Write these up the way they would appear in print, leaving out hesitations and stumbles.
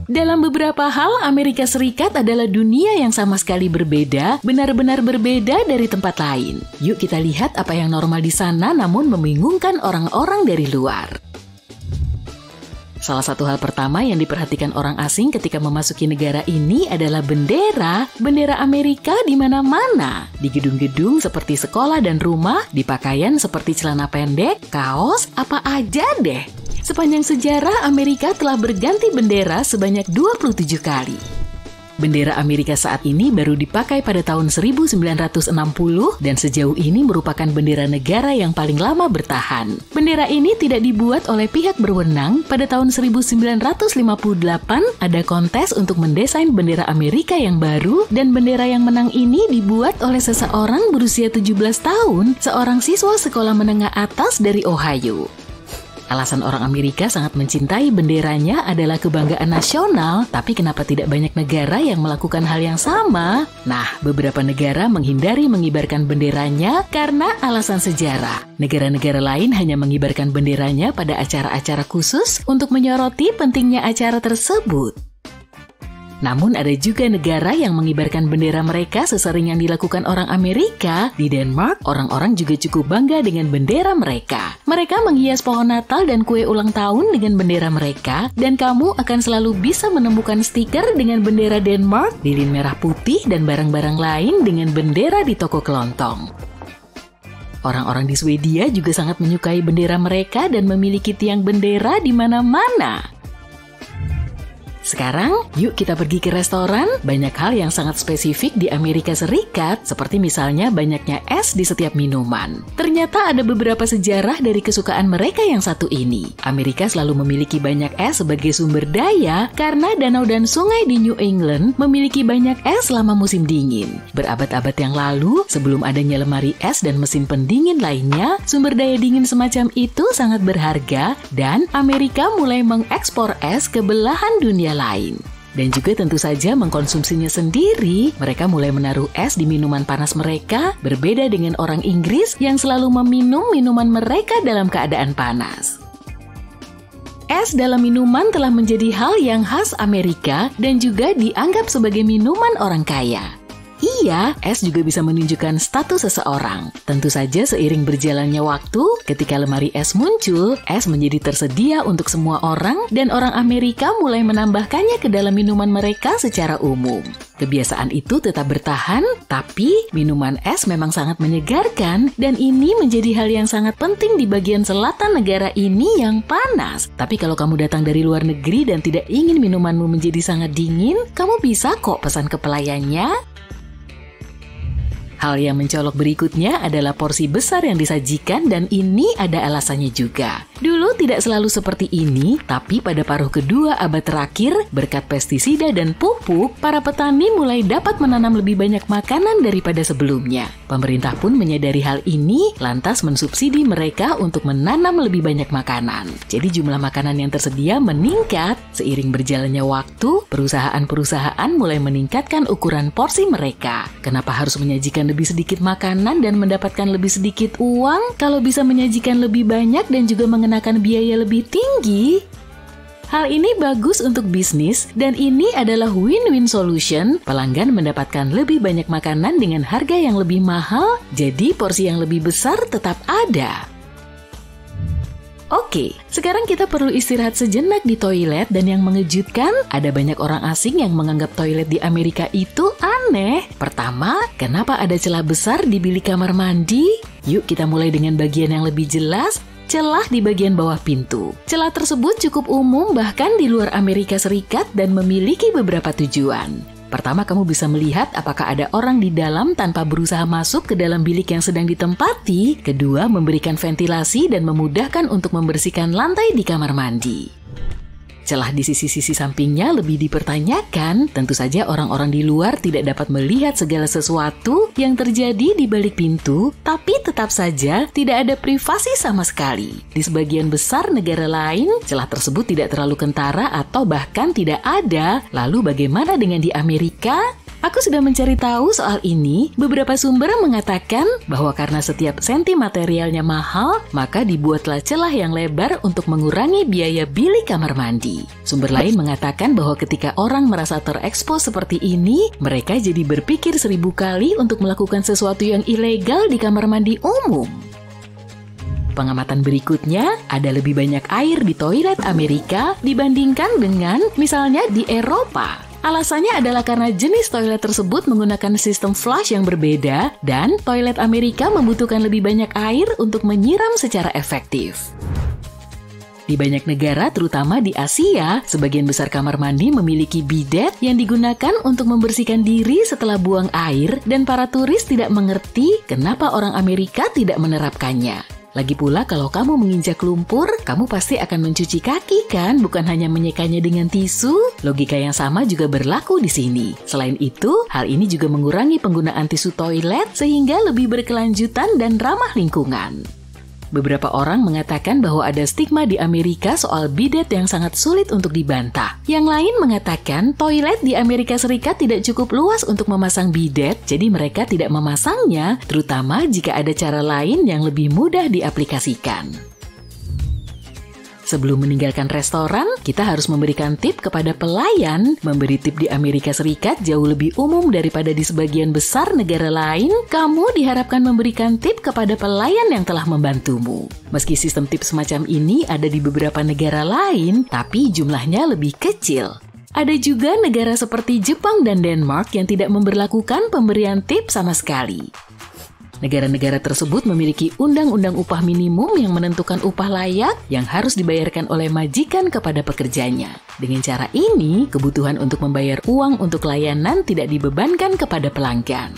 Dalam beberapa hal, Amerika Serikat adalah dunia yang sama sekali berbeda, benar-benar berbeda dari tempat lain. Yuk kita lihat apa yang normal di sana namun membingungkan orang-orang dari luar. Salah satu hal pertama yang diperhatikan orang asing ketika memasuki negara ini adalah bendera Amerika di mana-mana. Di gedung-gedung seperti sekolah dan rumah, di pakaian seperti celana pendek, kaos, apa aja deh. Sepanjang sejarah, Amerika telah berganti bendera sebanyak 27 kali. Bendera Amerika saat ini baru dipakai pada tahun 1960 dan sejauh ini merupakan bendera negara yang paling lama bertahan. Bendera ini tidak dibuat oleh pihak berwenang. Pada tahun 1958 ada kontes untuk mendesain bendera Amerika yang baru dan bendera yang menang ini dibuat oleh seseorang berusia 17 tahun, seorang siswa sekolah menengah atas dari Ohio. Alasan orang Amerika sangat mencintai benderanya adalah kebanggaan nasional, tapi kenapa tidak banyak negara yang melakukan hal yang sama? Nah, beberapa negara menghindari mengibarkan benderanya karena alasan sejarah. Negara-negara lain hanya mengibarkan benderanya pada acara-acara khusus untuk menyoroti pentingnya acara tersebut. Namun ada juga negara yang mengibarkan bendera mereka sesering yang dilakukan orang Amerika. Di Denmark, orang-orang juga cukup bangga dengan bendera mereka. Mereka menghias pohon Natal dan kue ulang tahun dengan bendera mereka, dan kamu akan selalu bisa menemukan stiker dengan bendera Denmark, lilin merah putih, dan barang-barang lain dengan bendera di toko kelontong. Orang-orang di Swedia juga sangat menyukai bendera mereka dan memiliki tiang bendera di mana-mana. Sekarang, yuk kita pergi ke restoran. Banyak hal yang sangat spesifik di Amerika Serikat, seperti misalnya banyaknya es di setiap minuman. Ternyata ada beberapa sejarah dari kesukaan mereka yang satu ini. Amerika selalu memiliki banyak es sebagai sumber daya karena danau dan sungai di New England memiliki banyak es selama musim dingin. Berabad-abad yang lalu, sebelum adanya lemari es dan mesin pendingin lainnya, sumber daya dingin semacam itu sangat berharga dan Amerika mulai mengekspor es ke belahan dunia lain. Dan juga tentu saja mengkonsumsinya sendiri. Mereka mulai menaruh es di minuman panas mereka, berbeda dengan orang Inggris yang selalu meminum minuman mereka dalam keadaan panas. Es dalam minuman telah menjadi hal yang khas Amerika dan juga dianggap sebagai minuman orang kaya. Iya, es juga bisa menunjukkan status seseorang. Tentu saja seiring berjalannya waktu, ketika lemari es muncul, es menjadi tersedia untuk semua orang dan orang Amerika mulai menambahkannya ke dalam minuman mereka secara umum. Kebiasaan itu tetap bertahan, tapi minuman es memang sangat menyegarkan dan ini menjadi hal yang sangat penting di bagian selatan negara ini yang panas. Tapi kalau kamu datang dari luar negeri dan tidak ingin minumanmu menjadi sangat dingin, kamu bisa kok pesan ke pelayannya. Hal yang mencolok berikutnya adalah porsi besar yang disajikan dan ini ada alasannya juga. Dulu tidak selalu seperti ini, tapi pada paruh kedua abad terakhir, berkat pestisida dan pupuk, para petani mulai dapat menanam lebih banyak makanan daripada sebelumnya. Pemerintah pun menyadari hal ini, lantas mensubsidi mereka untuk menanam lebih banyak makanan. Jadi jumlah makanan yang tersedia meningkat. Seiring berjalannya waktu, perusahaan-perusahaan mulai meningkatkan ukuran porsi mereka. Kenapa harus menyajikan lebih sedikit makanan dan mendapatkan lebih sedikit uang kalau bisa menyajikan lebih banyak dan juga mengenakan biaya lebih tinggi? Hal ini bagus untuk bisnis dan ini adalah win-win solution. Pelanggan mendapatkan lebih banyak makanan dengan harga yang lebih mahal, jadi porsi yang lebih besar tetap ada. Oke, sekarang kita perlu istirahat sejenak di toilet dan yang mengejutkan, ada banyak orang asing yang menganggap toilet di Amerika itu aneh. Pertama, kenapa ada celah besar di bilik kamar mandi? Yuk kita mulai dengan bagian yang lebih jelas, celah di bagian bawah pintu. Celah tersebut cukup umum bahkan di luar Amerika Serikat dan memiliki beberapa tujuan. Pertama, kamu bisa melihat apakah ada orang di dalam tanpa berusaha masuk ke dalam bilik yang sedang ditempati. Kedua, memberikan ventilasi dan memudahkan untuk membersihkan lantai di kamar mandi. Celah di sisi-sisi sampingnya lebih dipertanyakan. Tentu saja orang-orang di luar tidak dapat melihat segala sesuatu yang terjadi di balik pintu, tapi tetap saja tidak ada privasi sama sekali. Di sebagian besar negara lain, celah tersebut tidak terlalu kentara atau bahkan tidak ada. Lalu bagaimana dengan di Amerika? Aku sudah mencari tahu soal ini. Beberapa sumber mengatakan bahwa karena setiap senti materialnya mahal, maka dibuatlah celah yang lebar untuk mengurangi biaya bilik kamar mandi. Sumber lain mengatakan bahwa ketika orang merasa terekspos seperti ini, mereka jadi berpikir 1000 kali untuk melakukan sesuatu yang ilegal di kamar mandi umum. Pengamatan berikutnya, ada lebih banyak air di toilet Amerika dibandingkan dengan misalnya di Eropa. Alasannya adalah karena jenis toilet tersebut menggunakan sistem flush yang berbeda dan toilet Amerika membutuhkan lebih banyak air untuk menyiram secara efektif. Di banyak negara, terutama di Asia, sebagian besar kamar mandi memiliki bidet yang digunakan untuk membersihkan diri setelah buang air dan para turis tidak mengerti kenapa orang Amerika tidak menerapkannya. Lagi pula kalau kamu menginjak lumpur, kamu pasti akan mencuci kaki kan, bukan hanya menyekanya dengan tisu. Logika yang sama juga berlaku di sini. Selain itu, hal ini juga mengurangi penggunaan tisu toilet sehingga lebih berkelanjutan dan ramah lingkungan. Beberapa orang mengatakan bahwa ada stigma di Amerika soal bidet yang sangat sulit untuk dibantah. Yang lain mengatakan toilet di Amerika Serikat tidak cukup luas untuk memasang bidet, jadi mereka tidak memasangnya, terutama jika ada cara lain yang lebih mudah diaplikasikan. Sebelum meninggalkan restoran, kita harus memberikan tip kepada pelayan. Memberi tip di Amerika Serikat jauh lebih umum daripada di sebagian besar negara lain. Kamu diharapkan memberikan tip kepada pelayan yang telah membantumu. Meski sistem tip semacam ini ada di beberapa negara lain, tapi jumlahnya lebih kecil. Ada juga negara seperti Jepang dan Denmark yang tidak memberlakukan pemberian tip sama sekali. Negara-negara tersebut memiliki undang-undang upah minimum yang menentukan upah layak yang harus dibayarkan oleh majikan kepada pekerjanya. Dengan cara ini, kebutuhan untuk membayar uang untuk layanan tidak dibebankan kepada pelanggan.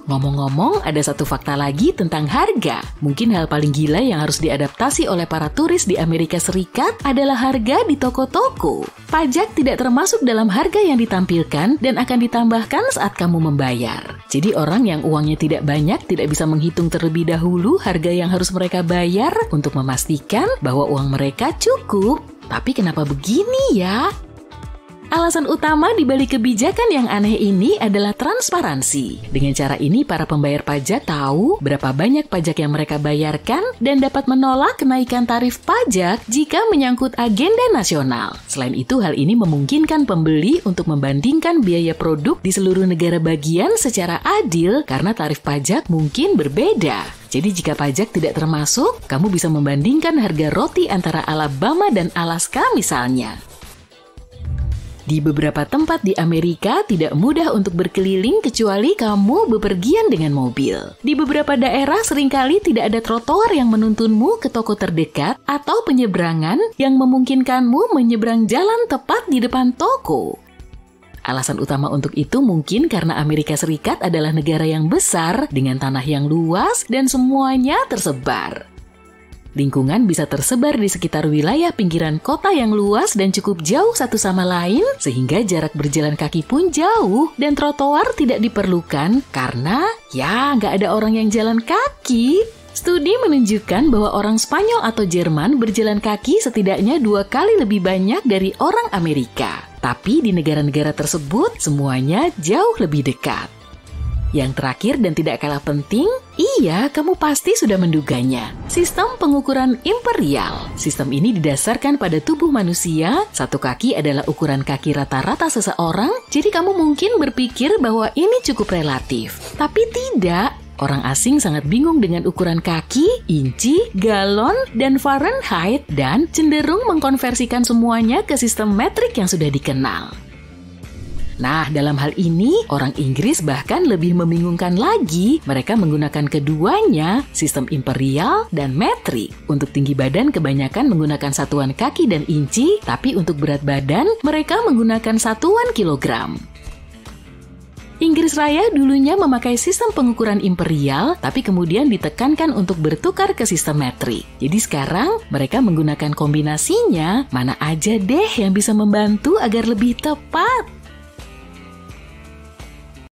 Ngomong-ngomong, ada satu fakta lagi tentang harga. Mungkin hal paling gila yang harus diadaptasi oleh para turis di Amerika Serikat adalah harga di toko-toko. Pajak tidak termasuk dalam harga yang ditampilkan dan akan ditambahkan saat kamu membayar. Jadi orang yang uangnya tidak banyak tidak bisa menghitung terlebih dahulu harga yang harus mereka bayar untuk memastikan bahwa uang mereka cukup. Tapi kenapa begini ya? Alasan utama di balik kebijakan yang aneh ini adalah transparansi. Dengan cara ini, para pembayar pajak tahu berapa banyak pajak yang mereka bayarkan dan dapat menolak kenaikan tarif pajak jika menyangkut agenda nasional. Selain itu, hal ini memungkinkan pembeli untuk membandingkan biaya produk di seluruh negara bagian secara adil karena tarif pajak mungkin berbeda. Jadi jika pajak tidak termasuk, kamu bisa membandingkan harga roti antara Alabama dan Alaska misalnya. Di beberapa tempat di Amerika tidak mudah untuk berkeliling kecuali kamu bepergian dengan mobil. Di beberapa daerah seringkali tidak ada trotoar yang menuntunmu ke toko terdekat atau penyeberangan yang memungkinkanmu menyeberang jalan tepat di depan toko. Alasan utama untuk itu mungkin karena Amerika Serikat adalah negara yang besar dengan tanah yang luas dan semuanya tersebar. Lingkungan bisa tersebar di sekitar wilayah pinggiran kota yang luas dan cukup jauh satu sama lain, sehingga jarak berjalan kaki pun jauh dan trotoar tidak diperlukan karena nggak ada orang yang jalan kaki. Studi menunjukkan bahwa orang Spanyol atau Jerman berjalan kaki setidaknya 2 kali lebih banyak dari orang Amerika. Tapi di negara-negara tersebut semuanya jauh lebih dekat. Yang terakhir dan tidak kalah penting, kamu pasti sudah menduganya. Sistem pengukuran imperial. Sistem ini didasarkan pada tubuh manusia. 1 kaki adalah ukuran kaki rata-rata seseorang, jadi kamu mungkin berpikir bahwa ini cukup relatif. Tapi tidak. Orang asing sangat bingung dengan ukuran kaki, inci, galon, dan Fahrenheit dan cenderung mengkonversikan semuanya ke sistem metrik yang sudah dikenal. Nah, dalam hal ini, orang Inggris bahkan lebih membingungkan lagi. Mereka menggunakan keduanya, sistem imperial dan metrik. Untuk tinggi badan kebanyakan menggunakan satuan kaki dan inci, tapi untuk berat badan mereka menggunakan satuan kilogram. Inggris Raya dulunya memakai sistem pengukuran imperial, tapi kemudian ditekankan untuk bertukar ke sistem metrik. Jadi sekarang mereka menggunakan kombinasinya, mana aja deh yang bisa membantu agar lebih tepat.